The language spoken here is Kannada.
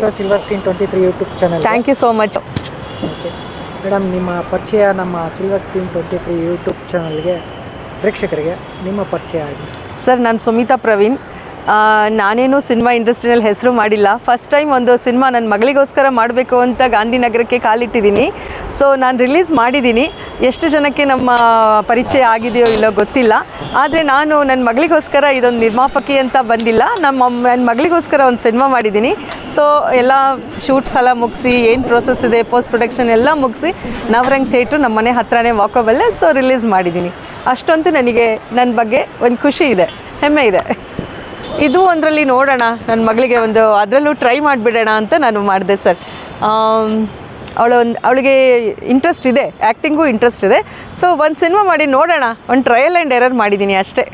To silver screen 23 YouTube channel. Thank you so much. Okay madam, ನಿಮ್ಮ ಪರಿಚಯ ನಮ್ಮ ಸಿಲ್ವರ್ ಸ್ಕ್ರೀನ್ 23 ಯೂಟ್ಯೂಬ್ ಚಾನಲ್ಗೆ ಪ್ರೇಕ್ಷಕರಿಗೆ ನಿಮ್ಮ ಪರಿಚಯ ಆಗಿ. ಸರ್, ನಾನು ಸುಮಿತಾ ಪ್ರವೀಣ್. ನಾನೇನು ಸಿನಿಮಾ ಇಂಡಸ್ಟ್ರಿಯಲ್ಲಿ ಹೆಸರು ಮಾಡಿಲ್ಲ. ಫಸ್ಟ್ ಟೈಮ್ ಒಂದು ಸಿನಿಮಾ ನನ್ನ ಮಗಳಿಗೋಸ್ಕರ ಮಾಡಬೇಕು ಅಂತ ಗಾಂಧಿನಗರಕ್ಕೆ ಕಾಲಿಟ್ಟಿದ್ದೀನಿ. ಸೊ ನಾನು ರಿಲೀಸ್ ಮಾಡಿದ್ದೀನಿ. ಎಷ್ಟು ಜನಕ್ಕೆ ನಮ್ಮ ಪರಿಚಯ ಆಗಿದೆಯೋ ಇಲ್ಲೋ ಗೊತ್ತಿಲ್ಲ. ಆದರೆ ನಾನು ನನ್ನ ಮಗಳಿಗೋಸ್ಕರ ಇದೊಂದು ನಿರ್ಮಾಪಕಿ ಅಂತ ಬಂದಿಲ್ಲ. ನನ್ನ ಮಗಳಿಗೋಸ್ಕರ ಒಂದು ಸಿನಿಮಾ ಮಾಡಿದ್ದೀನಿ. ಸೊ ಎಲ್ಲ ಶೂಟ್ಸ್ ಎಲ್ಲ ಮುಗಿಸಿ, ಏನು ಪ್ರೋಸೆಸ್ ಇದೆ, ಪೋಸ್ಟ್ ಪ್ರೊಡಕ್ಷನ್ ಎಲ್ಲ ಮುಗಿಸಿ ನವರಂಗ್ ಥಿಯೇಟ್ರು ನಮ್ಮ ಮನೆ ಹತ್ರನೇ ವಾಕಬಲ್ಲೇ. ಸೊ ರಿಲೀಸ್ ಮಾಡಿದ್ದೀನಿ. ಅಷ್ಟಂತೂ ನನಗೆ ನನ್ನ ಬಗ್ಗೆ ಒಂದು ಖುಷಿ ಇದೆ, ಹೆಮ್ಮೆ ಇದೆ. ಇದು ಒಂದರಲ್ಲಿ ನೋಡೋಣ, ನನ್ನ ಮಗಳಿಗೆ ಒಂದು ಅದರಲ್ಲೂ ಟ್ರೈ ಮಾಡಿಬಿಡೋಣ ಅಂತ ನಾನು ಮಾಡಿದೆ ಸರ್. ಅವಳಿಗೆ ಇಂಟ್ರೆಸ್ಟ್ ಇದೆ, ಆ್ಯಕ್ಟಿಂಗು ಇಂಟ್ರೆಸ್ಟ್ ಇದೆ. ಸೊ ಒಂದು ಸಿನಿಮಾ ಮಾಡಿ ನೋಡೋಣ, ಒಂದು ಟ್ರಯಲ್ ಆ್ಯಂಡ್ ಎರರ್ ಮಾಡಿದ್ದೀನಿ ಅಷ್ಟೇ.